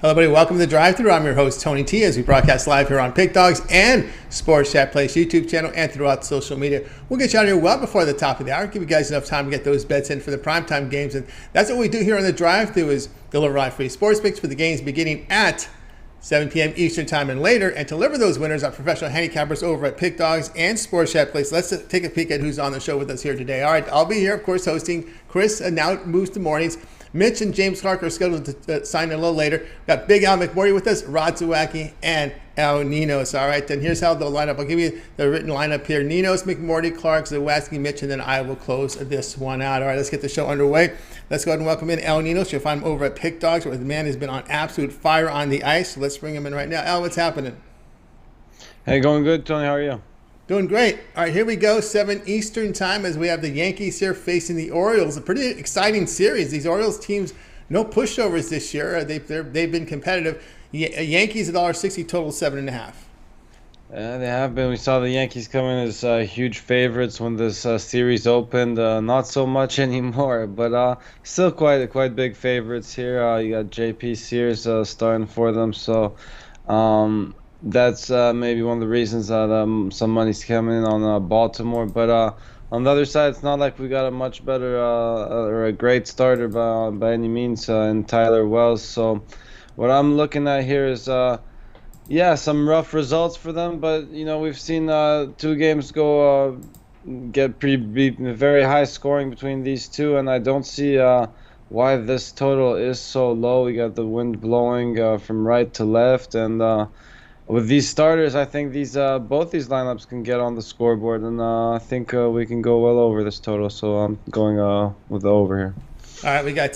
Hello, everybody. Welcome to the Drive-Thru. I'm your host, Tony T, as we broadcast live here on Pick Dogs and Sports Chat Place YouTube channel and throughout social media. We'll get you out here well before the top of the hour. Give you guys enough time to get those bets in for the primetime games. And that's what we do here on the Drive-Thru, is deliver live free sports picks for the games beginning at 7 p.m. Eastern time and later, and deliver those winners are professional handicappers over at Pick Dogs and Sports Chat Place. Let's take a peek at who's on the show with us here today. All right, I'll be here, of course, hosting. Chris now moves to mornings. Mitch and James Clark are scheduled to sign in a little later. Got Big Al McMordie with us, Rod Zawacky, and Ninos. All right, then here's how they'll line up. I'll give you the written lineup here. Ninos, McMordie, Clark, Zawacky, Mitch, and then I will close this one out. All right, let's get the show underway. Let's go ahead and welcome in Al Ninos. You'll find him over at Pick Dogs, where the man has been on absolute fire on the ice. So let's bring him in right now. Al, what's happening? Hey, going good, Tony. How are you? Doing great. All right, here we go. 7 Eastern time as we have the Yankees here facing the Orioles. A pretty exciting series. These Orioles teams, no pushovers this year. They've been competitive. Yankees $1.60, total 7.5. Yeah, they have been. We saw the Yankees come in as huge favorites when this series opened. Not so much anymore, but still quite big favorites here. You got J.P. Sears starting for them, so that's maybe one of the reasons that some money's coming in on Baltimore. But on the other side, it's not like we got a much better or a great starter by any means in Tyler Wells. So what I'm looking at here is, some rough results for them. But, we've seen 2 games go get very high scoring between these two. And I don't see why this total is so low. We got the wind blowing from right to left. And with these starters, I think both these lineups can get on the scoreboard, and I think we can go well over this total. So I'm going with the over here. All right, we got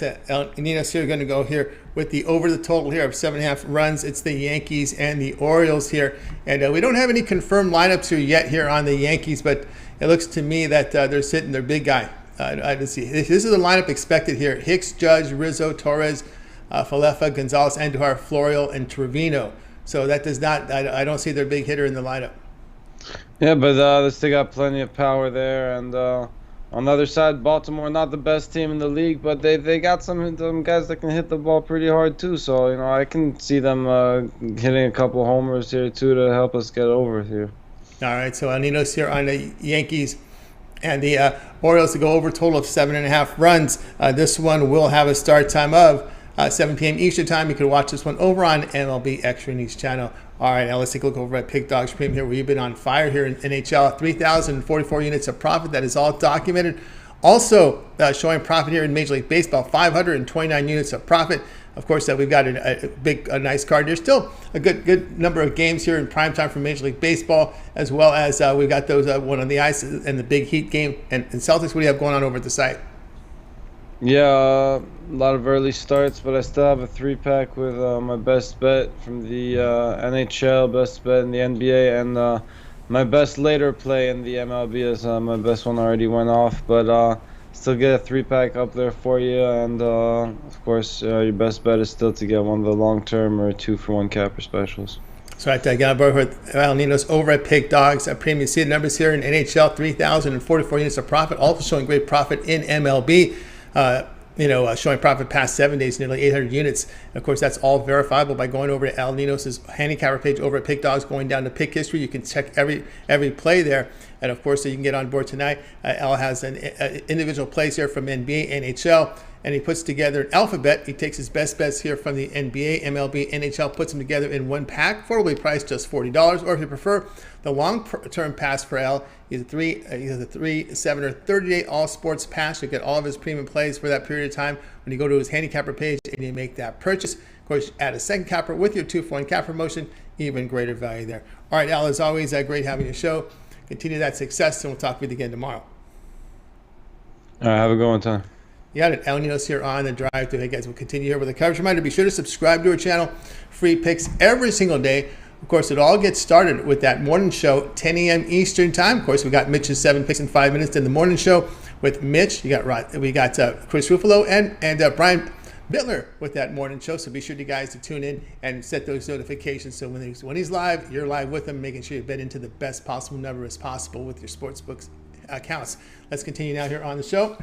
Ninos here. Going to go here with the over the total here of 7.5 runs. It's the Yankees and the Orioles here, and we don't have any confirmed lineups here yet here on the Yankees, but it looks to me that they're sitting their big guy. I didn't see. This is the lineup expected here: Hicks, Judge, Rizzo, Torres, Falefa, Gonzalez, Andujar, Florial, and Trevino. So that does not, I don't see their big hitter in the lineup. Yeah, but they still got plenty of power there. And on the other side, Baltimore, not the best team in the league, but they got some guys that can hit the ball pretty hard too. So, I can see them hitting a couple homers here too to help us get over here. All right, so Ninos here on the Yankees and the Orioles to go over, total of 7.5 runs. This one will have a start time of 7 p.m. Eastern time. You can watch this one over on MLB Extra News channel. All right, now let's take a look over at Pick Dogs Premium here, where you've been on fire here in NHL. 3,044 units of profit. That is all documented. Also showing profit here in Major League Baseball, 529 units of profit. Of course, we've got a nice card here. Still a good number of games here in prime time for Major League Baseball, as well as we've got those one on the ice and the big Heat game. And Celtics, what do you have going on over at the site? Yeah, a lot of early starts, but I still have a 3-pack with my best bet from the NHL, best bet in the NBA, and my best later play in the MLB, as my best one already went off. But still get a 3-pack up there for you, and of course, your best bet is still to get one of the long-term or 2-for-1 capper specials. So I got both with Al Ninos over at Pick Dogs. Premium seed numbers here in NHL, 3,044 units of profit, also showing great profit in MLB. Showing profit past 7 days, nearly 800 units. Of course, that's all verifiable by going over to Al Ninos' handicapper page over at Pick Dogs, going down to pick history. You can check every play there. And of course, so you can get on board tonight. Al has an individual plays here from NBA, NHL, and he puts together an alphabet. He takes his best bets here from the NBA, MLB, NHL, puts them together in one pack, affordably priced just $40. Or if you prefer the long-term pass for Al, he's a 3, 7, or 30-day all-sports pass. You get all of his premium plays for that period of time when you go to his handicapper page and you make that purchase. Of course, add a second capper with your 2-for-1 capper promotion, even greater value there. All right, Al, as always, great having your show. Continue that success, and we'll talk with you again tomorrow. All right, have a good one, Tom. You got it. Al Ninos here on the Drive-Thru. Hey, guys, we'll continue here with the coverage. Reminder, be sure to subscribe to our channel. Free picks every single day. Of course, it all gets started with that morning show, 10 a.m. Eastern time. Of course, we got Mitch's 7 picks in 5 minutes in the morning show with Mitch. We got Chris Ruffalo and Brian Bittler with that morning show. So be sure you guys to tune in and set those notifications. So when he's live, you're live with him, making sure you bet into the best possible number as possible with your sportsbooks accounts. Let's continue now here on the show.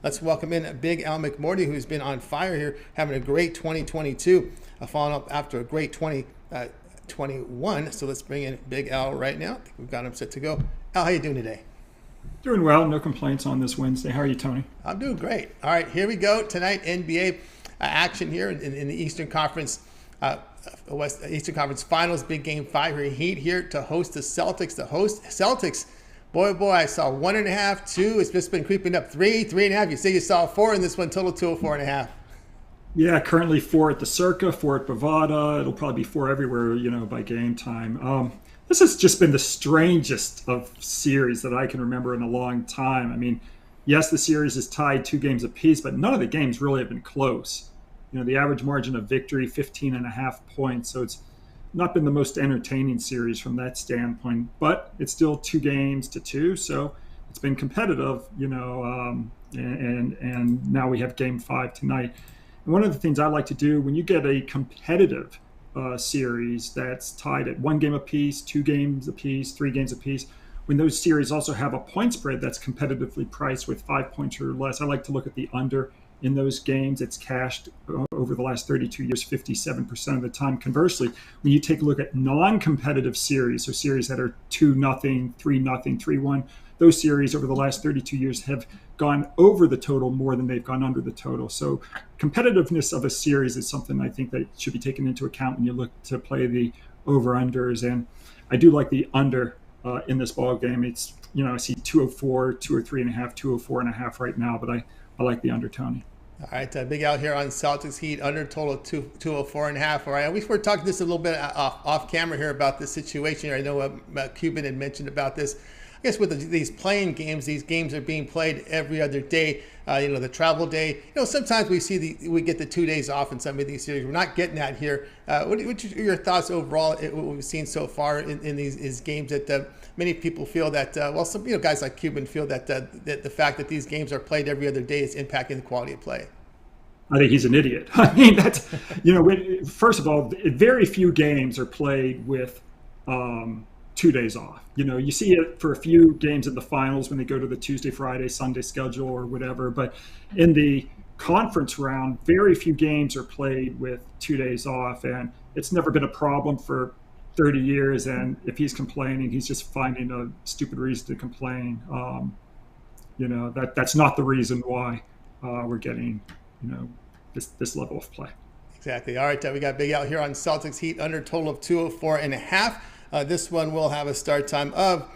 Let's welcome in Big Al McMordie, who's been on fire here, having a great 2022, following up after a great 2021. So let's bring in Big Al right now. I think we've got him set to go. Al, how you doing today? Doing well. No complaints on this Wednesday. How are you, Tony? I'm doing great. All right, here we go. Tonight, NBA action here in the Eastern Conference. Eastern Conference Finals, big Game 5 here. Heat here to host the Celtics. Celtics, boy, I saw 1.5, 2. It's just been creeping up 3, 3.5. You say you saw 4 in this one, total 204.5. Yeah, currently 4 at the Circa, 4 at Bovada. It'll probably be 4 everywhere, by game time. This has just been the strangest of series that I can remember in a long time. I mean, yes, the series is tied 2 games apiece, but none of the games really have been close. The average margin of victory, 15.5 points. So it's not been the most entertaining series from that standpoint, but it's still 2 games to 2. So it's been competitive, and now we have Game 5 tonight. And one of the things I like to do when you get a competitive series that's tied at 1 game apiece, 2 games apiece, 3 games apiece, when those series also have a point spread that's competitively priced with 5 points or less, I like to look at the under in those games. It's cashed over the last 32 years, 57% of the time. Conversely, when you take a look at non-competitive series, so series that are 2-0, 3-0, 3-1, those series over the last 32 years have gone over the total more than they've gone under the total. So competitiveness of a series is something I think that should be taken into account when you look to play the over-unders. And I do like the under in this ball game. It's, I see 204, 203.5, 204.5 right now, but I like the under, Tony. All right, Big Al here on Celtics Heat, under total 204.5. All right, we were talking this a little bit off camera here about this situation. I know Cuban had mentioned about this. I guess with these playing games, these games are being played every other day. The travel day. Sometimes we get the 2 days off in some of these series. We're not getting that here. What are your thoughts overall? What we've seen so far in these games that many people feel that some guys like Cuban feel that the fact that these games are played every other day is impacting the quality of play. I think he's an idiot. I mean, that's first of all, very few games are played with 2 days off. You see it for a few games in the finals when they go to the Tuesday, Friday, Sunday schedule or whatever. But in the conference round, very few games are played with 2 days off. And it's never been a problem for 30 years. And if he's complaining, he's just finding a stupid reason to complain. That's not the reason why we're getting, this level of play. Exactly. All right, we got Big Al here on Celtics Heat, under total of 204.5. This one will have a start time of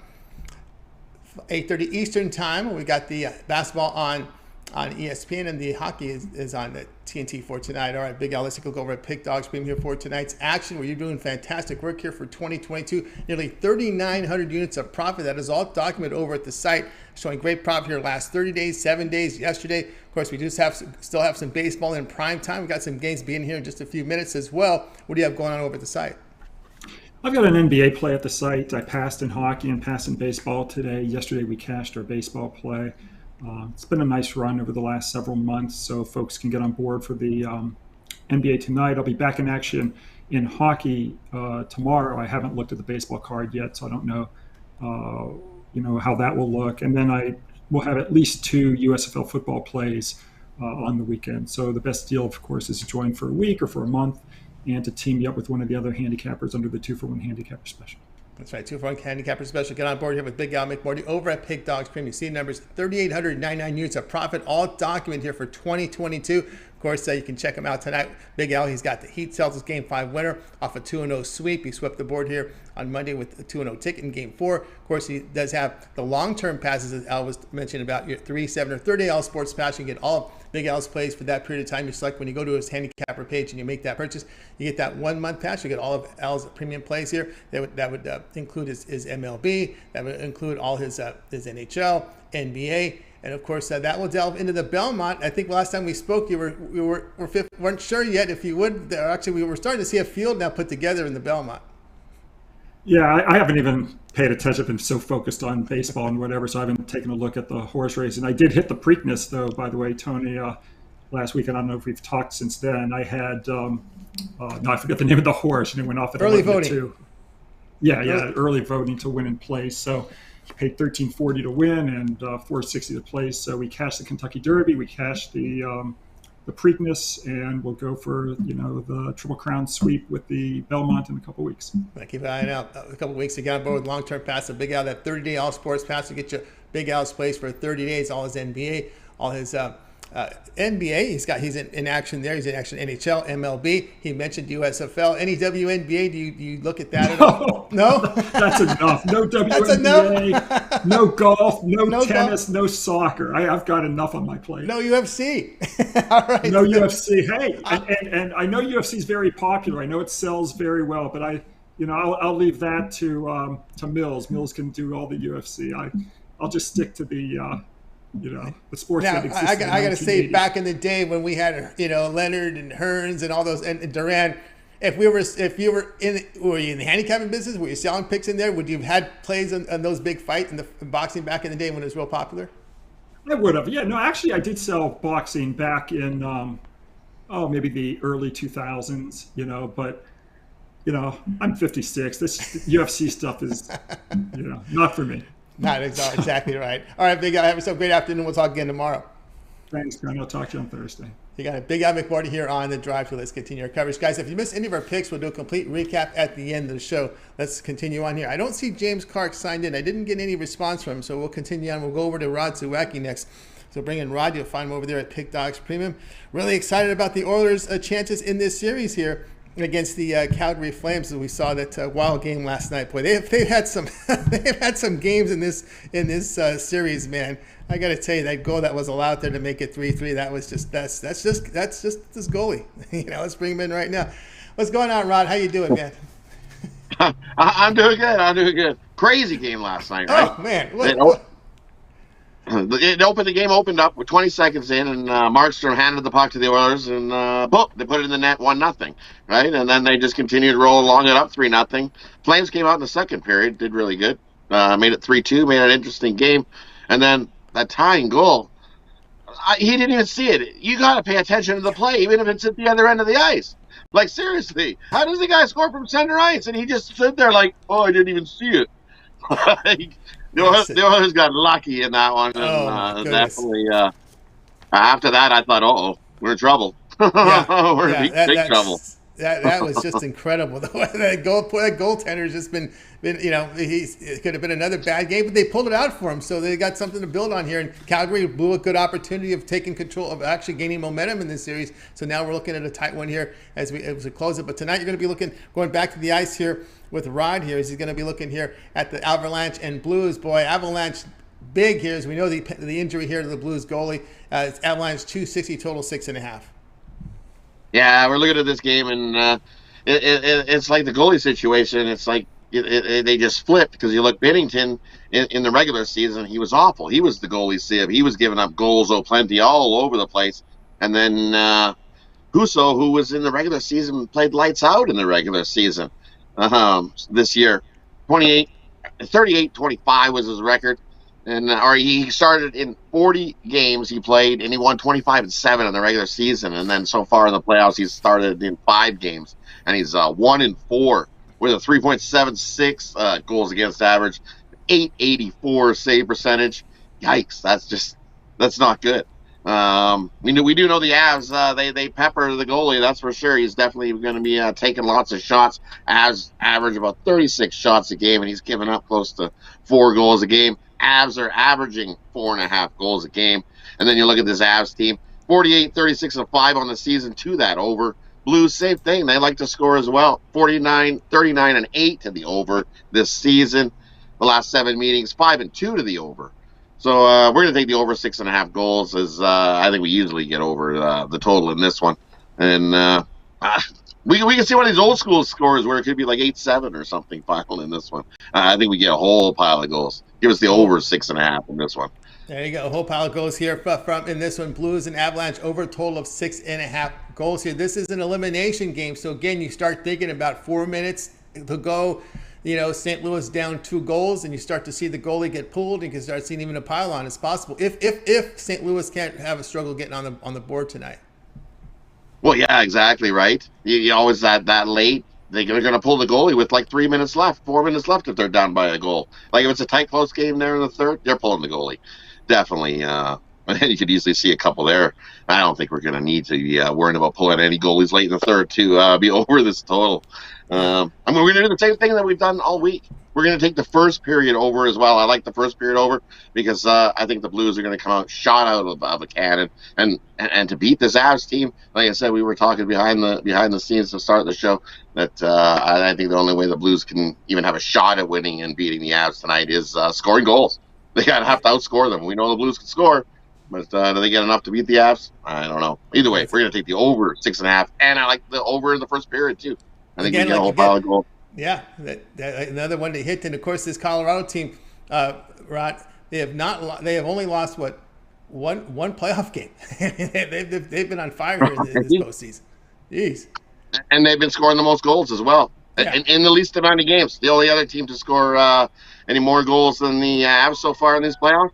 8:30 Eastern time. We got the basketball on ESPN, and the hockey is on the TNT for tonight. All right, Big Al, let's take a look over at Pick Dogs Premium here for tonight's action, where you're doing fantastic work here for 2022. Nearly 3,900 units of profit. That is all documented over at the site, showing great profit here last 30 days, 7 days yesterday. Of course, we still have some baseball in prime time. We got some games being here in just a few minutes as well. What do you have going on over at the site? I've got an NBA play at the site. I passed in hockey and passed in baseball today. Yesterday we cashed our baseball play. It's been a nice run over the last several months, so folks can get on board for the NBA tonight. I'll be back in action in hockey tomorrow. I haven't looked at the baseball card yet, so I don't know, how that will look. And then I will have at least 2 USFL football plays on the weekend. So the best deal, of course, is to join for a week or for a month, and to team you up with one of the other handicappers under the 2-for-1 handicapper special. That's right, 2-for-1 handicapper special. Get on board here with Big Al McMordie over at Pig Dogs Premium. See numbers, 3,899 units of profit, all documented here for 2022. Of course, you can check him out tonight. Big Al, he's got the Heat Celtics Game 5 winner off a 2-0 sweep. He swept the board here on Monday with a 2-0 ticket in Game 4. Of course, he does have the long-term passes, as Al was mentioning about your 3, 7, or 30 Al Sports Pass. You can get all of Big Al's plays for that period of time. You select when you go to his handicapper page and you make that purchase. You get that 1-month pass. You get all of Al's premium plays here. That would include his MLB. That would include all his NHL, NBA. And of course, that will delve into the Belmont. I think last time we spoke, we weren't sure yet if you would. Actually, we were starting to see a field now put together in the Belmont. Yeah, I haven't even paid attention. I've been so focused on baseball and whatever, so I haven't taken a look at the horse race. And I did hit the Preakness, though, by the way, Tony, last week. I don't know if we've talked since then. I had, no, I forget the name of the horse, and it went off at early voting. Yeah, early voting to win in place. So paid $13.40 to win and $4.60 to play. So we cashed the Kentucky Derby, we cashed the Preakness, and we'll go for the Triple Crown sweep with the Belmont in a couple weeks. Keep an eye out. A couple weeks to get on board with long-term pass. A Big Al, that 30-day all sports pass to get you Big Al's place for 30 days. All his NBA, all his NBA. He's in action there. He's in action NHL, MLB. He mentioned USFL. Any WNBA? Do you look at that at all? No. That's enough. No WNBA. That's enough. No golf. No tennis. Golf. No soccer. I've got enough on my plate. No UFC. All right. No UFC. Hey, and I know UFC is very popular. I know it sells very well, but I'll leave that to Mills. Mills can do all the UFC. I'll just stick to the sports. Now, that existed I got to say, back in the day when we had, Leonard and Hearns and all those, and Duran, if you were in the handicapping business, were you selling picks in there? Would you have had plays on those big fights in boxing back in the day when it was real popular? I would have. Yeah, no, actually, I did sell boxing back in, maybe the early 2000s, but, I'm 56. This UFC stuff is, not for me. Not exactly right. All right, Big Al, have yourself a great afternoon. We'll talk again tomorrow. Thanks, Glenn. I'll talk to you on Thursday. You got it. Big Al McMordie here on The Drive. So let's continue our coverage. Guys, if you missed any of our picks, we'll do a complete recap at the end of the show. Let's continue on here. I don't see James Clark signed in. I didn't get any response from him, so we'll continue on. We'll go over to Rod Zawacky next. So bring in Rod. You'll find him over there at Pick Dogs Premium. Really excited about the Oilers' chances in this series here against the Calgary Flames. As we saw that wild game last night. Boy, they've had some they've had some games in this series, man. I got to tell you, that goal that was allowed there to make it 3-3, that was just that's just this goalie. Let's bring him in right now. What's going on, Rod? How you doing, man? I'm doing good. Crazy game last night, right? Oh man, the game opened up with 20 seconds in, and Markstrom handed the puck to the Oilers, and boom, they put it in the net, 1-0, right? And then they just continued to roll along it up 3-0. Flames came out in the second period, did really good, made it 3-2, made an interesting game, and then that tying goal, he didn't even see it. You got to pay attention to the play, even if it's at the other end of the ice. Like, seriously, how does the guy score from center ice? And he just stood there like, oh, I didn't even see it. The Oilers got lucky in that one. And, definitely, after that, I thought, we're in trouble. We're in big trouble. That was just incredible. That goaltender has just been it could have been another bad game, but they pulled it out for him. So they got something to build on here. And Calgary blew a good opportunity of taking control, of actually gaining momentum in this series. So now we're looking at a tight one here as we close it. But tonight you're going to be going back to the ice here with Rod here. He's going to be looking here at the Avalanche and Blues. Boy, Avalanche big here, as we know the injury here to the Blues goalie. It's Avalanche 260 total, 6.5. Yeah, we're looking at this game, and it's like the goalie situation. It's like they just flipped, because you look, Binnington in the regular season, he was awful. He was the goalie sieve. He was giving up goals plenty all over the place. And then Husso, who was in the regular season, played lights out in the regular season this year. 38-25 was his record. And he started in 40 games he played, and he won 25-7 in the regular season. And then so far in the playoffs, he's started in 5 games, and he's 1-4 with a 3.76 goals against average, 884 save percentage. Yikes! That's not good. We do know the Avs. They pepper the goalie, that's for sure. He's definitely going to be taking lots of shots. Avs average about 36 shots a game, and he's giving up close to 4 goals a game. Avs are averaging 4.5 goals a game. And then you look at this Avs team, 48, 36, and 5 on the season, to that over. Blues, same thing. They like to score as well. 49, 39, and 8 to the over this season. The last 7 meetings, 5 and 2 to the over. So we're going to take the over 6.5 goals, as I think we usually get over the total in this one. And we can see one of these old school scores where it could be like 8-7 or something final in this one. I think we get a whole pile of goals. Give us the over 6.5 in this one. There you go. A whole pile of goals here from in this one. Blues and Avalanche over a total of 6.5 goals here. This is an elimination game. So again, you start thinking about 4 minutes to go. St. Louis down 2 goals, and you start to see the goalie get pulled, and you can start seeing even a pile-on as possible. If St. Louis can't have a struggle getting on the board tonight. Well, yeah, exactly right. You always that late they're going to pull the goalie with like 3 minutes left, 4 minutes left if they're down by a goal. Like if it's a tight, close game there in the third, they're pulling the goalie. Definitely. And you could easily see a couple there. I don't think we're going to need to be worrying about pulling any goalies late in the third to be over this total. I mean, we're going to do the same thing that we've done all week. We're going to take the first period over as well. I like the first period over because I think the Blues are going to come out shot out of a cannon. And to beat this Avs team, like I said, we were talking behind the scenes to start the show that I think the only way the Blues can even have a shot at winning and beating the Avs tonight is scoring goals. They have to outscore them. We know the Blues can score, but do they get enough to beat the Avs? I don't know. Either way, we're going to take the over 6.5, and I like the over in the first period too. I think we get a whole pile of goals. Yeah, that another one to hit. And of course, this Colorado team, Rod, they have only lost one playoff game. they've been on fire here in this postseason. Jeez. And they've been scoring the most goals as well, in the least amount of games. The only other team to score any more goals than the Avs so far in these playoffs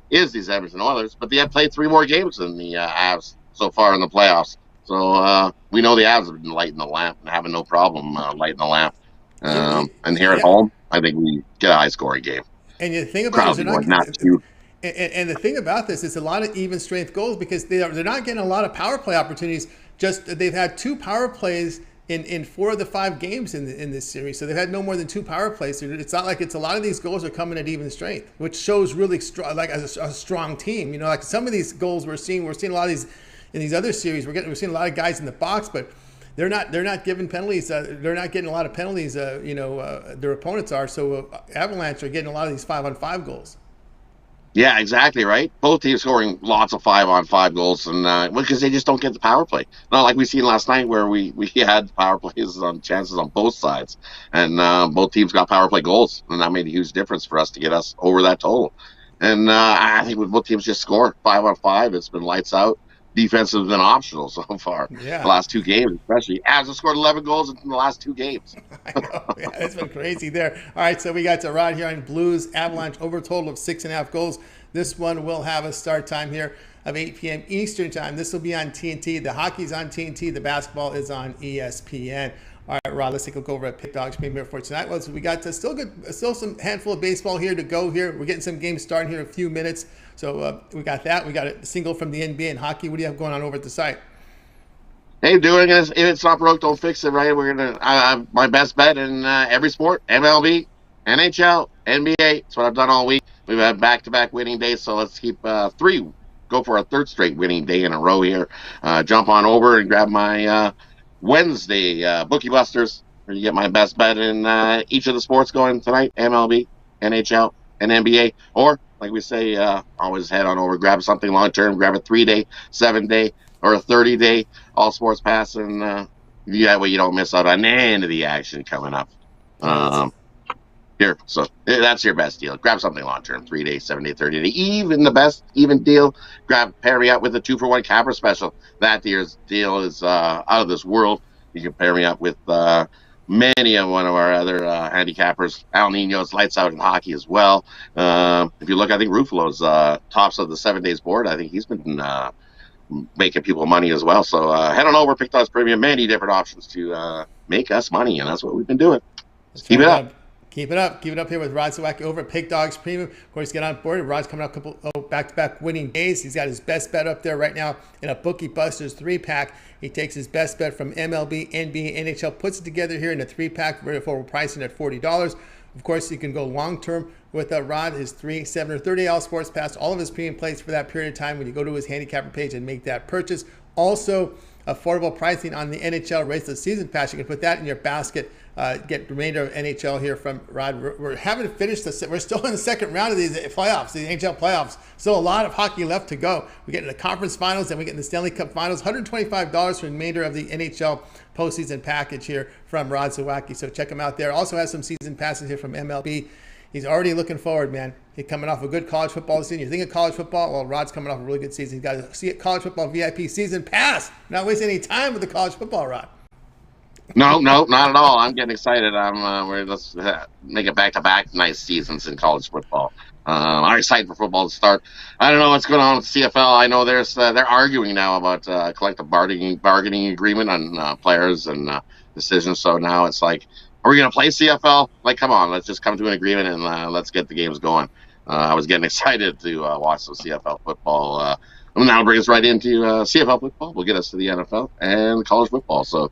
is these Edmonton Oilers, but they have played 3 more games than the Avs so far in the playoffs. So we know the Avs have been lighting the lamp and having no problem lighting the lamp. And here at home, I think we get a high-scoring game. And the thing about and the thing about this is a lot of even strength goals because they're not getting a lot of power play opportunities. Just they've had 2 power plays in 4 of the 5 games in this series, so they've had no more than 2 power plays. It's not like a lot of these goals are coming at even strength, which shows really strong, like a strong team. You know, like some of these goals we're seeing a lot of these in these other series. We're seeing a lot of guys in the box, but they're not giving penalties. They're not getting a lot of penalties. Their opponents are. So Avalanche are getting a lot of these 5-on-5 goals. Yeah, exactly right. Both teams scoring lots of 5-on-5 goals, and because they just don't get the power play. Not like we seen last night where we had power plays on chances on both sides, and both teams got power play goals, and that made a huge difference for us to get us over that total. And I think with both teams just score 5-on-5, it's been lights out. Defense has been optional so far. Yeah. The last 2 games, especially. Avs have scored 11 goals in the last 2 games. I know. Yeah, it's been crazy there. All right, so we got to Rod here on Blues Avalanche over total of 6.5 goals. This one will have a start time here of 8 p.m. Eastern time. This will be on TNT. The hockey's on TNT. The basketball is on ESPN. All right, Rod, let's take a look over at Pick Dogs Premier for tonight. Well, so we got still some handful of baseball here to go here. We're getting some games starting here in a few minutes. So we got that. We got a single from the NBA and hockey. What do you have going on over at the site? Hey, doing this. If it's not broke, don't fix it, right? We're going to my best bet in every sport, MLB, NHL, NBA. That's what I've done all week. We've had back-to-back winning days, so let's keep 3. Go for a 3rd straight winning day in a row here. Jump on over and grab my Wednesday Bookie Busters, where you get my best bet in each of the sports going tonight, MLB, NHL, and NBA. Or, like we say, always head on over, grab something long-term, grab a 3-day, 7-day, or a 30-day all sports pass, and that way you don't miss out on any of the action coming up. Here, so that's your best deal. Grab something long-term, 3-day, 7-day, 30-day. Even the best even deal, pair me up with the 2-for-1 capper special. That year's deal is out of this world. You can pair me up with many of one of our other handicappers. Al Ninos, lights out in hockey as well. If you look, I think Ruffalo's tops of the 7 days board. I think he's been making people money as well. So head on over, Pick Dogs Premium, many different options to make us money, and that's what we've been doing. Keep it up. Keep it up. Keep it up here with Rod Zawacky over at Pick Dogs Premium. Of course, get on board. Rod's coming up a couple back-to-back winning days. He's got his best bet up there right now in a Bookie Busters 3-pack. He takes his best bet from MLB, NBA, NHL, puts it together here in a 3-pack, very affordable pricing at $40. Of course, you can go long-term with Rod, his 3, 7, or 30 all sports pass, all of his premium plays for that period of time when you go to his handicapper page and make that purchase. Also, affordable pricing on the NHL regular season pass. You can put that in your basket. Get the remainder of NHL here from Rod. We're haven't finished we're still in the second round of these playoffs, the NHL playoffs. Still a lot of hockey left to go. We get in the conference finals, and we get in the Stanley Cup finals. $125 for the remainder of the NHL postseason package here from Rod Zawacky. So check him out there. Also has some season passes here from MLB. He's already looking forward, man. He's coming off a good college football season. You think of college football? Well, Rod's coming off a really good season. He's got a college football VIP season pass. Not wasting any time with the college football, Rod. No, not at all. I'm getting excited. Let's make it back-to-back nice seasons in college football. I'm excited for football to start. I don't know what's going on with the CFL. I know they're arguing now about collective bargaining agreement on players and the decision. So now it's like, are we going to play CFL? Like, come on, let's just come to an agreement and let's get the games going. I was getting excited to watch some CFL football. And that'll bring us right into CFL football. We'll get us to the NFL and college football. So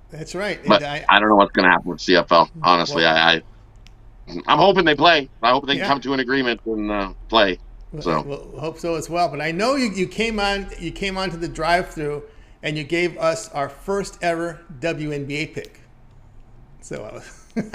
that's right. But I don't know what's going to happen with CFL. Honestly, I'm hoping they play. I hope they can come to an agreement and play. So we'll hope so as well. But I know you came on to the drive-through and you gave us our first ever WNBA pick. So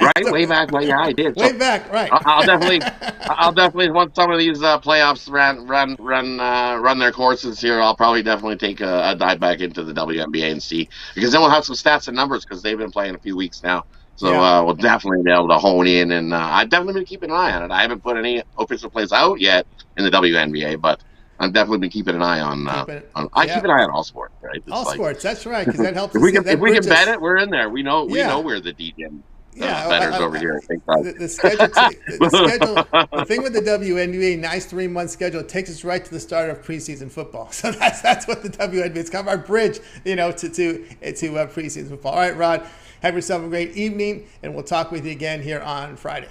right, way back. Well, yeah, I did. Way back, right? I'll definitely once some of these playoffs run their courses here, I'll probably definitely take a dive back into the WNBA and see, because then we'll have some stats and numbers because they've been playing a few weeks now. So we'll definitely be able to hone in, and I've definitely been keeping an eye on it. I haven't put any official plays out yet in the WNBA, but I've definitely been keeping an eye on. I keep an eye on all sports, right? It's sports, that's right, because that helps. if we can bet it, we're in there. We know we're the DGen. Betters over here. I think the schedule. The thing with the WNBA, nice 3-month schedule, it takes us right to the start of preseason football. So that's what the WNBA. It's kind of our bridge, to preseason football. All right, Rod, have yourself a great evening, and we'll talk with you again here on Friday.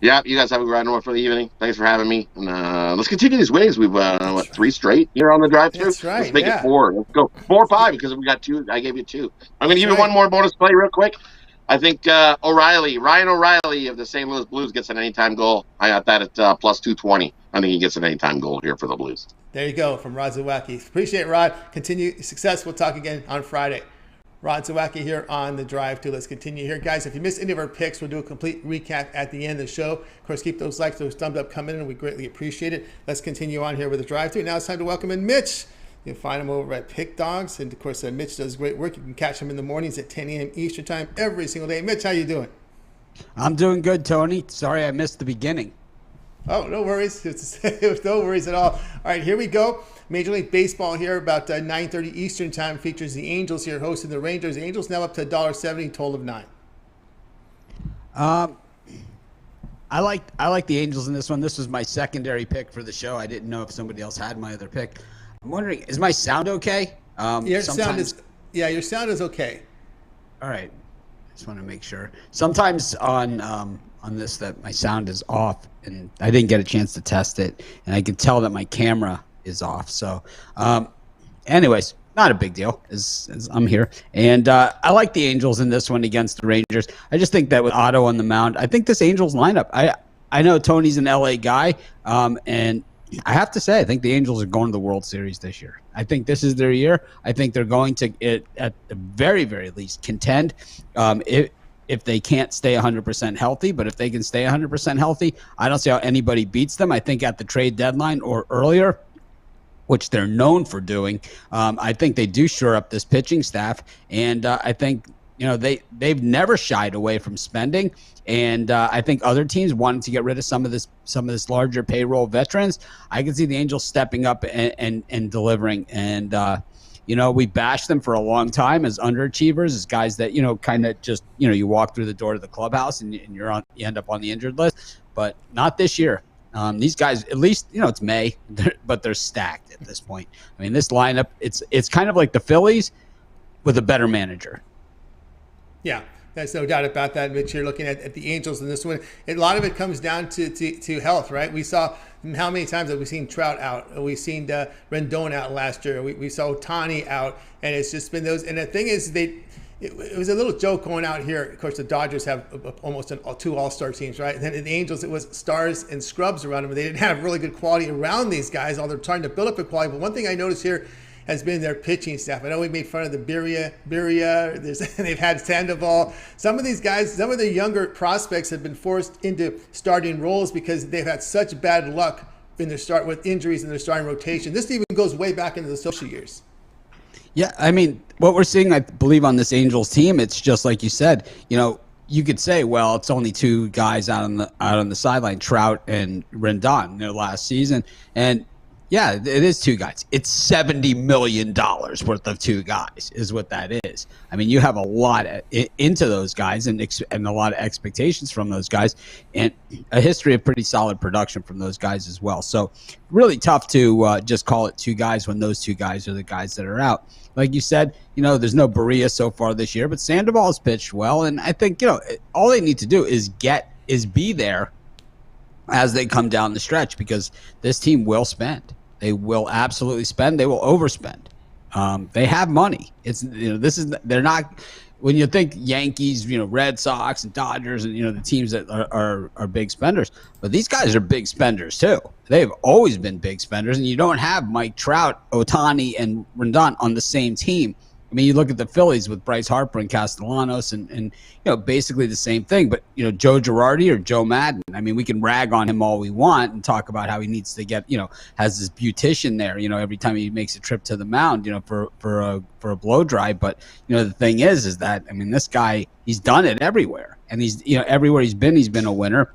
Yeah, you guys have a great one for the evening. Thanks for having me. And let's continue these ways. We've 3 straight here on the drive-thru. That's right. Let's make it 4. Let's go 4 or 5 because we got 2. I gave you 2. I'm going to give you one more bonus play real quick. I think Ryan O'Reilly of the St. Louis Blues gets an anytime goal. I got that at plus 220. I think he gets an anytime goal here for the Blues. There you go, from Rod Zawacky. Appreciate it, Rod. Continue success. We'll talk again on Friday. Rod Zawacky here on the drive to. Let's continue here. Guys, if you missed any of our picks, we'll do a complete recap at the end of the show. Of course, keep those likes, those thumbs up coming in. We greatly appreciate it. Let's continue on here with the drive to. Now it's time to welcome in Mitch. You can find him over at Pick Dogs. And, of course, Mitch does great work. You can catch him in the mornings at 10 a.m. Eastern Time every single day. Mitch, how you doing? I'm doing good, Tony. Sorry I missed the beginning. Oh, no worries. No worries at all. All right, here we go. Major League Baseball here about 9:30 Eastern Time features the Angels here hosting the Rangers. The Angels now up to $1.70, total of 9. I like the Angels in this one. This was my secondary pick for the show. I didn't know if somebody else had my other pick. I'm wondering, is my sound okay? Your sound is okay. All right. I just want to make sure. Sometimes on this that my sound is off, and I didn't get a chance to test it, and I can tell that my camera is off. So, anyways, not a big deal as I'm here. And I like the Angels in this one against the Rangers. I just think that with Otto on the mound, I think this Angels lineup, I know Tony's an LA guy, and I have to say, I think the Angels are going to the World Series this year. I think this is their year. I think they're going to, at the very, very least, contend. If they can't stay 100% healthy, but if they can stay 100% healthy, I don't see how anybody beats them. I think at the trade deadline or earlier, which they're known for doing, I think they do shore up this pitching staff. And I think, they've never shied away from spending. And I think other teams wanting to get rid of some of this larger payroll veterans. I can see the Angels stepping up and delivering. And we bashed them for a long time as underachievers, as guys that kind of just you walk through the door to the clubhouse and you end up on the injured list. But not this year. These guys, at least it's May, but they're stacked at this point. I mean, this lineup, it's kind of like the Phillies with a better manager. Yeah. There's no doubt about that, Mitch. You're looking at the Angels in this one. A lot of it comes down to health, right? We saw how many times have we seen Trout out? We've seen Rendon out last year. We saw Ohtani out, and it's just been those. And the thing is, it was a little joke going out here. Of course, the Dodgers have almost 2 all-star teams, right? And then the Angels, it was stars and scrubs around them. They didn't have really good quality around these guys, although they're trying to build up the quality. But one thing I noticed here has been their pitching staff. I know we made fun of the Birria. They've had Sandoval. Some of these guys, some of the younger prospects have been forced into starting roles because they've had such bad luck in their start with injuries in their starting rotation. This even goes way back into the social years. Yeah, I mean, what we're seeing, I believe, on this Angels team, it's just like you said. You could say, well, it's only 2 guys out on the sideline, Trout and Rendon, last season, and Yeah, it is two guys. It's $70 million worth of two guys is what that is. I mean, you have a lot into those guys and a lot of expectations from those guys and a history of pretty solid production from those guys as well. So really tough to just call it two guys when those two guys are the guys that are out. Like you said, there's no Berea so far this year, but Sandoval's pitched well. And I think, all they need to do is be there as they come down the stretch, because this team will spend. They will absolutely spend. They will overspend. They have money. They're not, when you think Yankees, Red Sox and Dodgers and, the teams that are big spenders, but these guys are big spenders too. They've always been big spenders, and you don't have Mike Trout, Ohtani, and Rendon on the same team. I mean, you look at the Phillies with Bryce Harper and Castellanos and basically the same thing. But, Joe Girardi or Joe Madden, I mean, we can rag on him all we want and talk about how he needs to get, has this beautician there, every time he makes a trip to the mound, for a blow dry. But, the thing is that, I mean, this guy, he's done it everywhere. And he's, everywhere he's been a winner.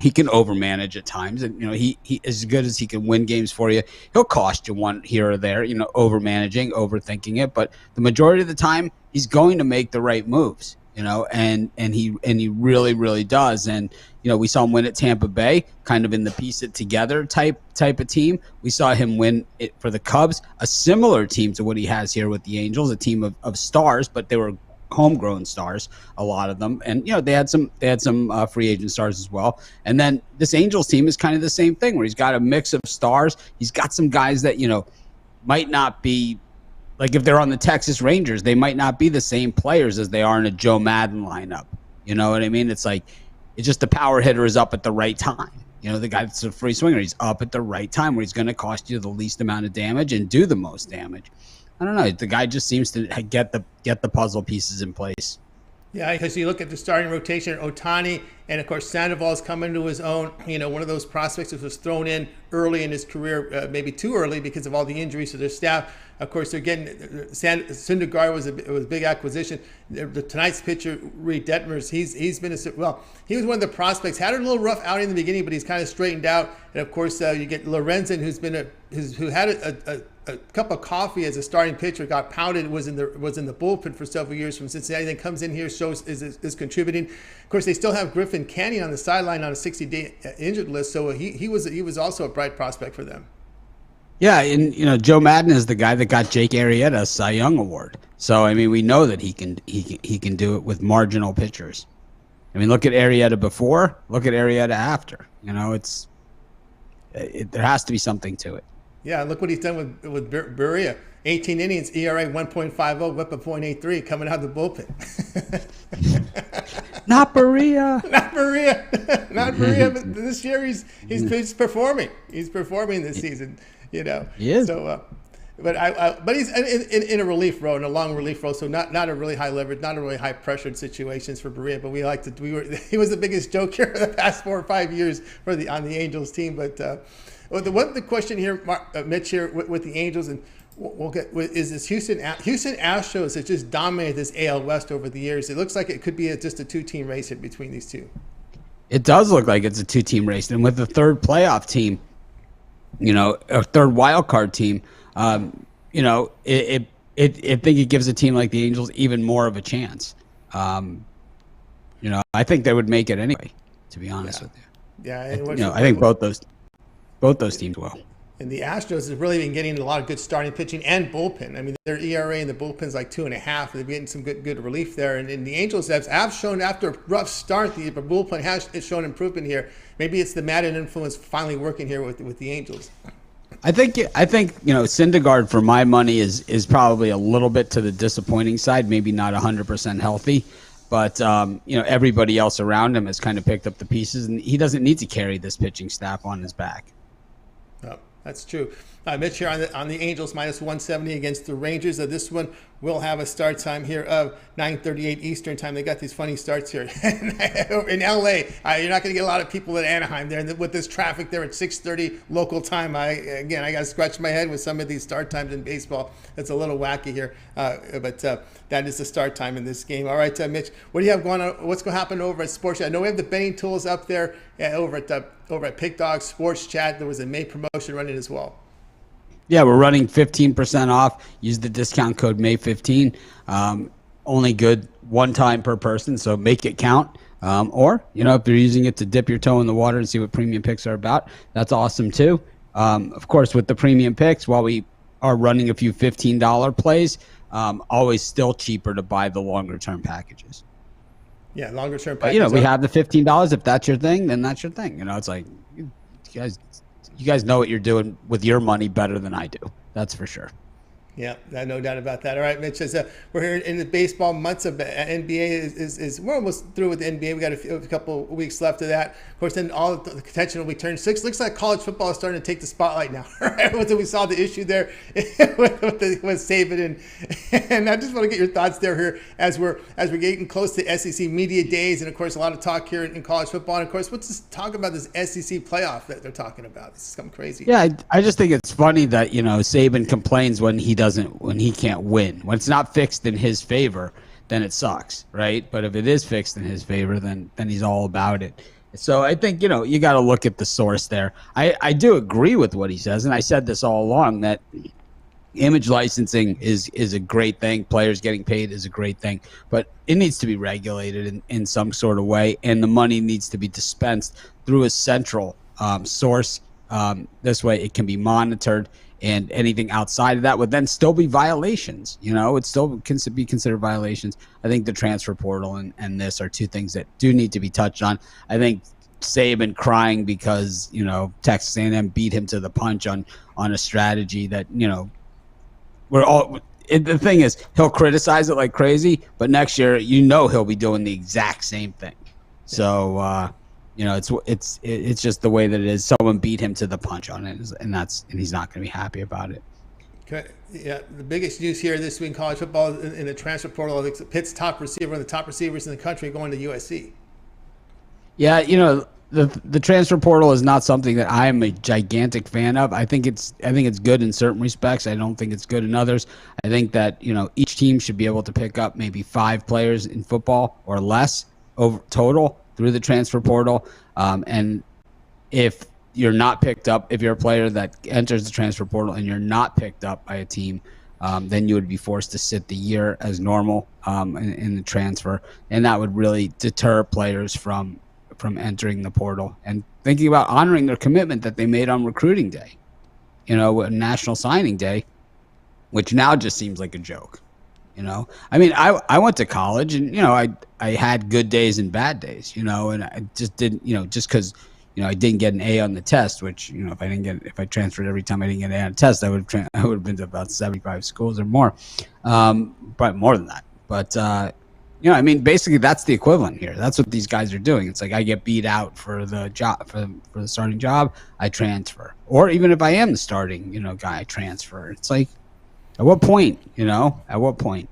He can overmanage at times, and he as good as he can win games for you, he'll cost you one here or there. Overmanaging, overthinking it, but the majority of the time, he's going to make the right moves. And he really does. And we saw him win at Tampa Bay, kind of in the piece it together type of team. We saw him win it for the Cubs, a similar team to what he has here with the Angels, a team of stars, but they were homegrown stars, a lot of them, and they had some free agent stars as well. And then this Angels team is kind of the same thing, where he's got a mix of stars. He's got some guys that might not be, like, if they're on the Texas Rangers, they might not be the same players as they are in a Joe Madden lineup. You know what I mean? It's like, it's just the power hitter is up at the right time. The guy that's a free swinger, he's up at the right time where he's going to cost you the least amount of damage and do the most damage. I don't know. The guy just seems to get the puzzle pieces in place. Yeah, because you look at the starting rotation, Ohtani, and of course Sandoval's coming to his own. One of those prospects that was thrown in early in his career, maybe too early because of all the injuries to their staff. Of course, they're getting Syndergaard was a big acquisition. Tonight's pitcher, Reed Detmers, he's been he was one of the prospects. Had a little rough outing in the beginning, but he's kind of straightened out. And of course, you get Lorenzen, who had a cup of coffee as a starting pitcher, got pounded, was in the bullpen for several years from Cincinnati, then comes in here, is contributing. Of course, they still have Griffin Canning on the sideline on a 60-day injured list, so he was also a bright prospect for them. Yeah, and Joe Madden is the guy that got Jake Arrieta a Cy Young Award. So I mean, we know that he can do it with marginal pitchers. I mean, look at Arrieta before, look at Arrieta after. There has to be something to it. Yeah, look what he's done with Berea. 18 innings, ERA 1.50, whip of .83 coming out of the bullpen. Not Berea. Not Berea. But this year he's performing. He's performing this season. He is. So, but he's in a relief role, in a long relief role. So not a really high leverage, not a really high pressured situations for Berea. But he was the biggest joke here the past 4 or 5 years on the Angels team. But the question here, Mitch, here with the Angels, and we'll get is this Houston Astros that just dominated this AL West over the years. It looks like it could be just a 2-team race here between these two. It does look like it's a 2-team race, and with the third playoff team, a third wild card team, I think it gives a team like the Angels even more of a chance. I think they would make it anyway, to be honest with you. Yeah, I think both those teams will. And the Astros have really been getting a lot of good starting pitching and bullpen. I mean, their ERA in the bullpen's like 2.5. They're getting some good relief there. And the Angels have shown, after a rough start, the bullpen has shown improvement here. Maybe it's the Madden influence finally working here with the Angels. I think Syndergaard, for my money, is probably a little bit to the disappointing side. Maybe not 100% healthy, but everybody else around him has kind of picked up the pieces, and he doesn't need to carry this pitching staff on his back. No, that's true. Mitch here on the Angels -170 against the Rangers. This one will have a start time here of 9:38 Eastern time. They got these funny starts here in LA. You're not going to get a lot of people at Anaheim there, and with this traffic there at 6:30 local time. I got to scratch my head with some of these start times in baseball. It's a little wacky here, but that is the start time in this game. All right, Mitch, what do you have going on? What's going to happen over at Sports Chat? I know we have the betting tools up there over at Pick Dog Sports Chat. There was a May promotion running as well. Yeah, we're running 15% off. Use the discount code May15. Only good one time per person, so make it count. Or, if you're using it to dip your toe in the water and see what premium picks are about, that's awesome too. Of course, with the premium picks, while we are running a few $15 plays, always still cheaper to buy the longer term packages. Yeah, longer term packages. But, we have the $15. If that's your thing, then that's your thing. It's like, you guys know what you're doing with your money better than I do. That's for sure. Yeah, no doubt about that. All right, Mitch, we're here in the baseball months of NBA is we're almost through with the NBA. We got a couple weeks left of that. Of course, then all the contention will be turned 6. Looks like college football is starting to take the spotlight now. Right? We saw the issue there with Saban, and I just want to get your thoughts there here as we're getting close to SEC media days, and of course a lot of talk here in college football. And of course, what's this talk about this SEC playoff that they're talking about? This is something crazy. Yeah, I just think it's funny that Saban complains when he can't win. When it's not fixed in his favor, then it sucks, right? But if it is fixed in his favor, then he's all about it. So I think, you got to look at the source there. I do agree with what he says, and I said this all along, that image licensing is a great thing. Players getting paid is a great thing, but it needs to be regulated in some sort of way, and the money needs to be dispensed through a central source. This way it can be monitored, and anything outside of that would then still be violations. It still can be considered violations. I think the transfer portal and this are two things that do need to be touched on. I think Saban crying because, Texas A&M beat him to the punch on a strategy that, the thing is, he'll criticize it like crazy, but next year, he'll be doing the exact same thing. So, it's just the way that it is. Someone beat him to the punch on it, and he's not going to be happy about it. Okay. Yeah, the biggest news here this week in college football in the transfer portal. Pitt's top receiver, one of the top receivers in the country, going to USC. Yeah, the transfer portal is not something that I am a gigantic fan of. I think it's good in certain respects. I don't think it's good in others. I think that each team should be able to pick up maybe 5 players in football or less over total through the transfer portal. And if you're not picked up, if you're a player that enters the transfer portal and you're not picked up by a team, then you would be forced to sit the year as normal in the transfer. And that would really deter players from entering the portal and thinking about honoring their commitment that they made on recruiting day, National Signing Day, which now just seems like a joke. I mean, I went to college and, I had good days and bad days, and I just didn't, just because, I didn't get an A on the test, which, if I transferred every time I didn't get an A on a test, I would have been to about 75 schools or more, but more than that. But, I mean, basically that's the equivalent here. That's what these guys are doing. It's like I get beat out for the job, for the starting job, I transfer. Or even if I am the starting, guy, I transfer. It's like, at what point, at what point?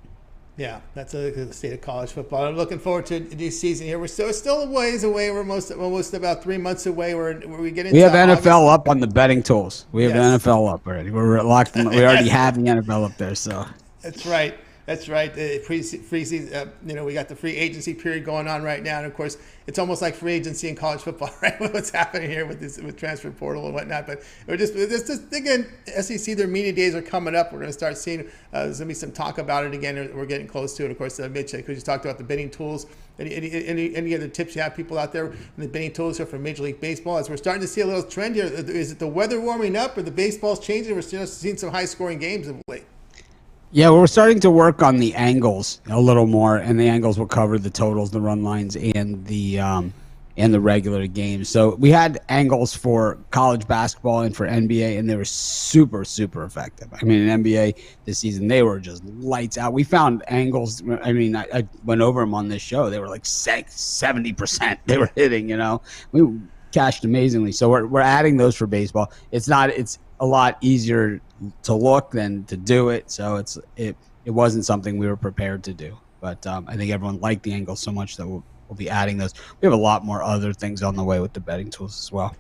Yeah, that's the state of college football. I'm looking forward to this season here. We're still a ways away. We're almost about 3 months away. We get into. We have NFL up on the betting tools. We have NFL up already. We're locked. We already have the NFL up there. So that's right. That's right. Pre-season, we got the free agency period going on right now, and of course, it's almost like free agency in college football, right? What's happening here with transfer portal and whatnot. But we're just again, SEC, their media days are coming up. We're going to start seeing there's going to be some talk about it again. We're getting close to it. Of course, Mitch, because you talked about the betting tools. Any other tips you have, people out there, the betting tools here for Major League Baseball? As we're starting to see a little trend here, is it the weather warming up or the baseball's changing? We're seeing some high-scoring games of late. Yeah, we're starting to work on the angles a little more, and the angles will cover the totals, the run lines, and the regular games. So we had angles for college basketball and for NBA, and they were super, super effective. I mean, in NBA this season, they were just lights out. We found angles. I mean, I went over them on this show. They were like 70% they were hitting. We cashed amazingly. So we're adding those for baseball. It's a lot easier to look than to do it. So it wasn't something we were prepared to do. But I think everyone liked the angle so much that we'll be adding those. We have a lot more other things on the way with the betting tools as well.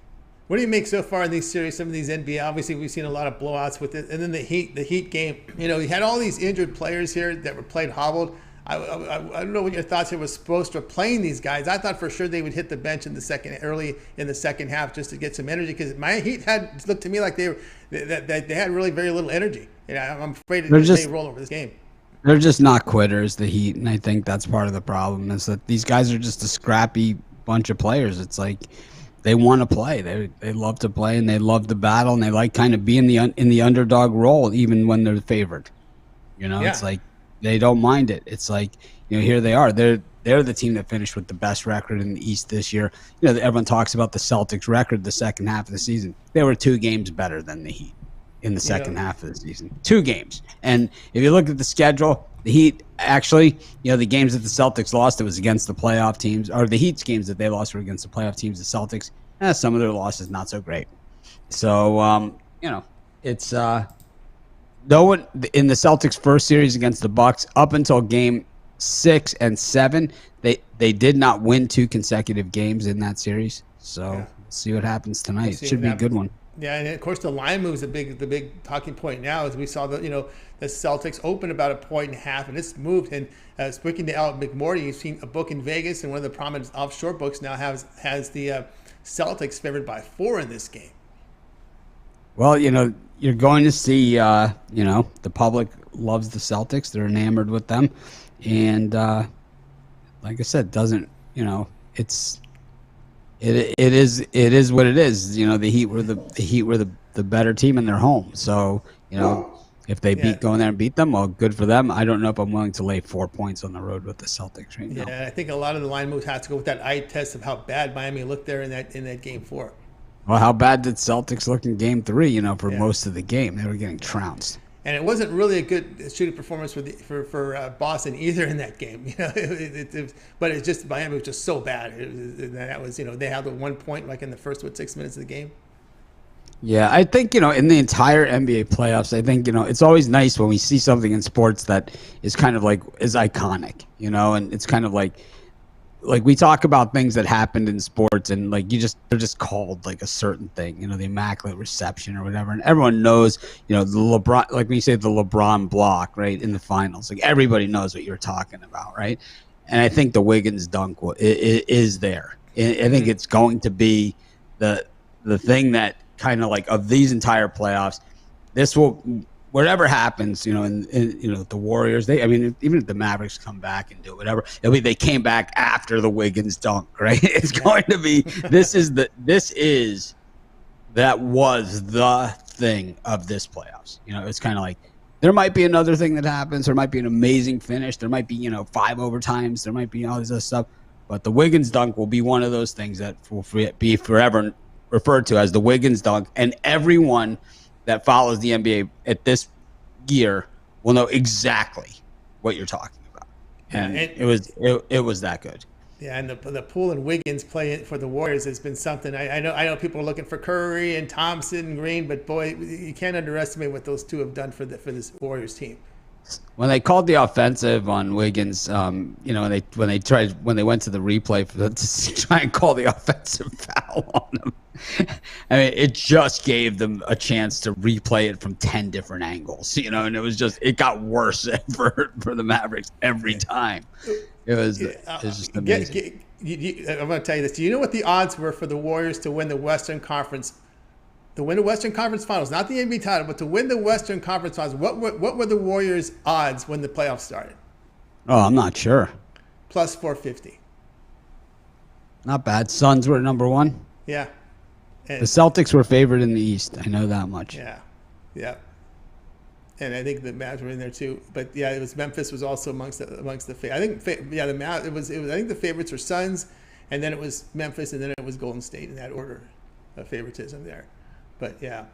What do you make so far in these series? Some of these NBA, obviously, we've seen a lot of blowouts with it, and then the Heat game. You know, you had all these injured players here that were played hobbled. I don't know what your thoughts here was supposed to playing these guys. I thought for sure they would hit the bench early in the second half just to get some energy, because my Heat looked to me like they had really very little energy. And I'm afraid they roll over this game. They're just not quitters, the Heat, and I think that's part of the problem is that these guys are just a scrappy bunch of players. It's like they want to play. They love to play, and they love the battle, and they like kind of being in the underdog role even when they're favored. You know, It's like they don't mind it. It's like, you know, here they are. They're the team that finished with the best record in the East this year. You know, everyone talks about the Celtics record the second half of the season. They were 2 games better than the Heat in the second half of the season. 2 games. And if you look at the schedule, the Heat actually, you know, the games that the Celtics lost, it was against the playoff teams, or the Heat's games that they lost were against the playoff teams. The Celtics, some of their losses not so great. So, you know, it's no one in the Celtics' first series against the Bucks up until game 6 and 7, they did not win 2 consecutive games in that series. So let's see what happens tonight. It should be a good one. Yeah, and of course the line moves the big talking point now, as we saw the Celtics open about 1.5 points, and it's moved. And speaking to McMordie, you've seen a book in Vegas, and one of the prominent offshore books now has the Celtics favored by 4 in this game. Well, you know, you're going to see, you know, the public loves the Celtics. They're enamored with them, and like I said, doesn't, you know, It is what it is. You know, the Heat were the better team in their home. So, you know, if they go in there and beat them, well, good for them. I don't know if I'm willing to lay 4 points on the road with the Celtics right now. Yeah, I think a lot of the line moves have to go with that eye test of how bad Miami looked there in that game 4. Well, how bad did Celtics look in game 3? You know, for most of the game, they were getting trounced. And it wasn't really a good shooting performance for Boston either in that game. You know, but it's just Miami was just so bad. That was, you know, they had the 1 point like in the first 6 minutes of the game. Yeah, I think, you know, in the entire NBA playoffs, I think, you know, it's always nice when we see something in sports that is kind of like is iconic, you know, and it's kind of like we talk about things that happened in sports, and like they're just called like a certain thing, you know, the Immaculate Reception or whatever, and everyone knows, you know, the LeBron, like when you say the LeBron block, right, in the finals, like everybody knows what you're talking about, right? And I think the Wiggins dunk is there. I think it's going to be the thing that kind of like of these entire playoffs. This will, whatever happens, you know, and you know the Warriors. Even if the Mavericks come back and do whatever, it'll be they came back after the Wiggins dunk, right? It's going to be that was the thing of this playoffs. You know, it's kind of like there might be another thing that happens. There might be an amazing finish. There might be, you know, 5 overtimes. There might be all this other stuff. But the Wiggins dunk will be one of those things that will be forever referred to as the Wiggins dunk, and everyone that follows the NBA at this year will know exactly what you're talking about. And it was that good. Yeah, and the Poole and Wiggins play for the Warriors has been something. I know people are looking for Curry and Thompson and Green, but boy, you can't underestimate what those two have done for this Warriors team. When they called the offensive on Wiggins, you know, when they went to the replay to try and call the offensive foul on him, I mean, it just gave them a chance to replay it from 10 different angles, you know, and it got worse for the Mavericks every time. It was just amazing. I'm going to tell you this. Do you know what the odds were for the Warriors to win the Western Conference? To win the Western Conference Finals, not the NBA title, but to win the Western Conference Finals. What were the Warriors' odds when the playoffs started? Oh, I'm not sure. Plus 450. Not bad. Suns were number 1. Yeah. And the Celtics were favored in the East. I know that much. Yeah. And I think the Mavs were in there too. But yeah, it was Memphis was also amongst the favorites. I think the Mavs. It was. I think the favorites were Suns, and then it was Memphis, and then it was Golden State in that order of favoritism there. But yeah,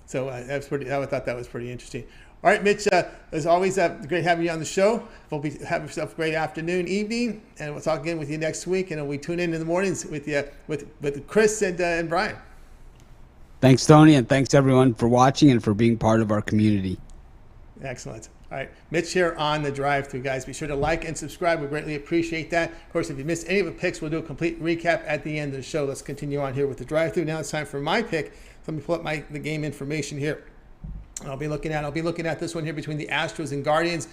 so that's pretty. I thought that was pretty interesting. All right, Mitch. As always, great having you on the show. Hope you have yourself a great afternoon, evening, and we'll talk again with you next week. And we tune in the mornings with you with Chris and Brian. Thanks, Tony, and thanks everyone for watching and for being part of our community. Excellent. All right, Mitch here on the drive-thru, guys. Be sure to like and subscribe. We greatly appreciate that. Of course, if you missed any of the picks, we'll do a complete recap at the end of the show. Let's continue on here with the drive-thru. Now it's time for my pick. Let me pull up the game information here. I'll be looking at this one here between the Astros and Guardians.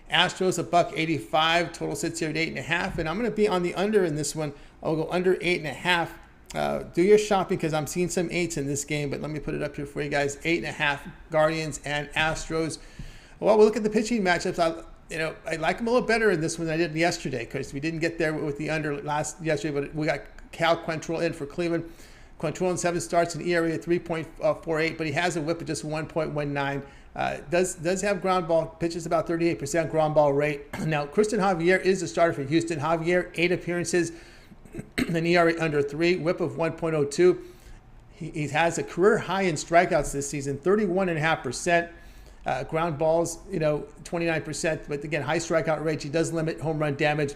Astros $1.85. Total sits here at 8.5, and I'm going to be on the under in this one. I'll go under 8.5. Do your shopping because I'm seeing some 8s in this game, but let me put it up here for you guys. 8.5 Guardians and Astros. Well, we'll look at the pitching matchups. I like them a little better in this one than I did yesterday because we didn't get there with the under yesterday, but we got Cal Quantrill in for Cleveland. Quantrill in 7 starts, an ERA of 3.48, but he has a whip of just 1.19. Does have ground ball, pitches about 38% ground ball rate. Now, Christian Javier is the starter for Houston. Javier, 8 appearances, an ERA under 3, whip of 1.02. He has a career high in strikeouts this season, 31.5%. Ground balls, 29%. But again, high strikeout rate. He does limit home run damage.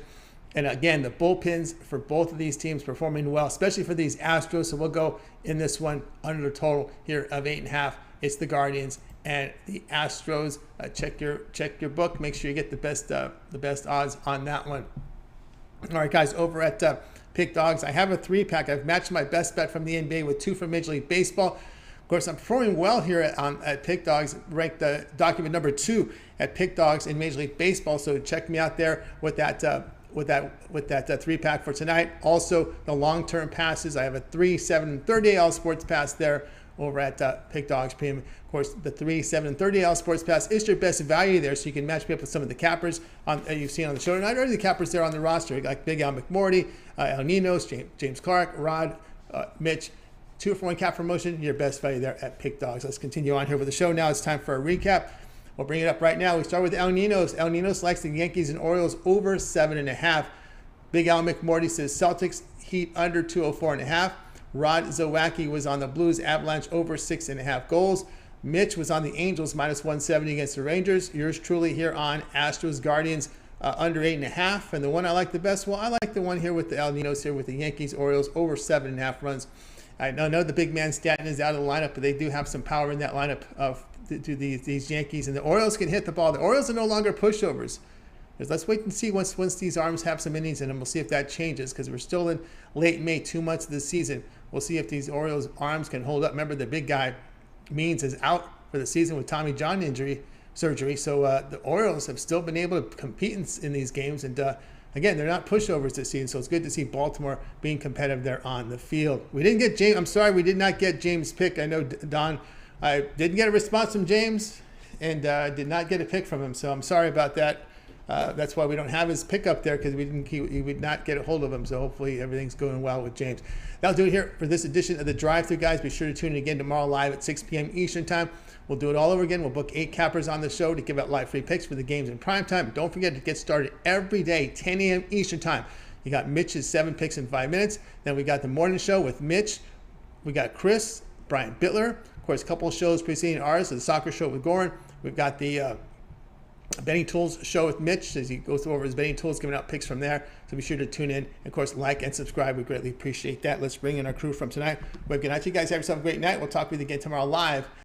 And again, the bullpens for both of these teams performing well, especially for these Astros. So we'll go in this one under the total here of 8.5. It's the Guardians and the Astros. Check your book. Make sure you get the best odds on that one. All right, guys, over at Pick Dogs, I have a 3-pack. I've matched my best bet from the NBA with 2 from Major League Baseball. Of course, I'm performing well here at Pick Dogs, ranked document number 2 at Pick Dogs in Major League Baseball. So check me out there with that 3-pack for tonight. Also, the long-term passes. I have a 3, 7, and 30 AL Sports Pass there over at Pick Dogs Premium. Of course, the 3, 7, and 30 AL Sports Pass is your best value there, so you can match me up with some of the cappers you've seen on the show tonight, or the cappers there on the roster, like Big Al McMordie, El Ninos, James Clark, Rod, Mitch. 2-for-1 cap promotion, your best value there at Pick Dogs. Let's continue on here with the show. Now it's time for a recap. We'll bring it up right now. We start with El Ninos. El Ninos likes the Yankees and Orioles over 7.5. Big Al McMordie says Celtics Heat under 204.5. Rod Zawacky was on the Blues Avalanche over 6.5 goals. Mitch was on the Angels minus 170 against the Rangers. Yours truly here on Astros Guardians under 8.5. And the one I like the best, well, I like the one here with the El Ninos here with the Yankees Orioles over 7.5 runs. I know the big man Stanton is out of the lineup, but they do have some power in that lineup to these Yankees. And the Orioles can hit the ball. The Orioles are no longer pushovers. Let's wait and see once these arms have some innings in them. We'll see if that changes because we're still in late May, 2 months of the season. We'll see if these Orioles arms can hold up. Remember, the big guy, Means, is out for the season with Tommy John surgery. So the Orioles have still been able to compete in these games. And again, they're not pushovers this season, so it's good to see Baltimore being competitive there on the field. We didn't get James. I'm sorry, we did not get James' pick. I know, Don, I didn't get a response from James and did not get a pick from him, so I'm sorry about that. That's why we don't have his pick up there because he would not get a hold of him. So hopefully everything's going well with James. That'll do it here for this edition of the Drive-Thru, guys. Be sure to tune in again tomorrow live at 6 p.m. Eastern Time. We'll do it all over again. We'll book 8 cappers on the show to give out live free picks for the games in prime time. Don't forget to get started every day, 10 a.m. Eastern Time. You got Mitch's 7 picks in 5 minutes. Then we got the morning show with Mitch. We got Chris, Brian Bittler. Of course, a couple of shows preceding ours. The soccer show with Goran. We've got the betting tools show with Mitch as he goes over his betting tools, giving out picks from there. So be sure to tune in. And of course, like and subscribe. We greatly appreciate that. Let's bring in our crew from tonight. Well, good night to you guys. Have yourself a great night. We'll talk with you again tomorrow live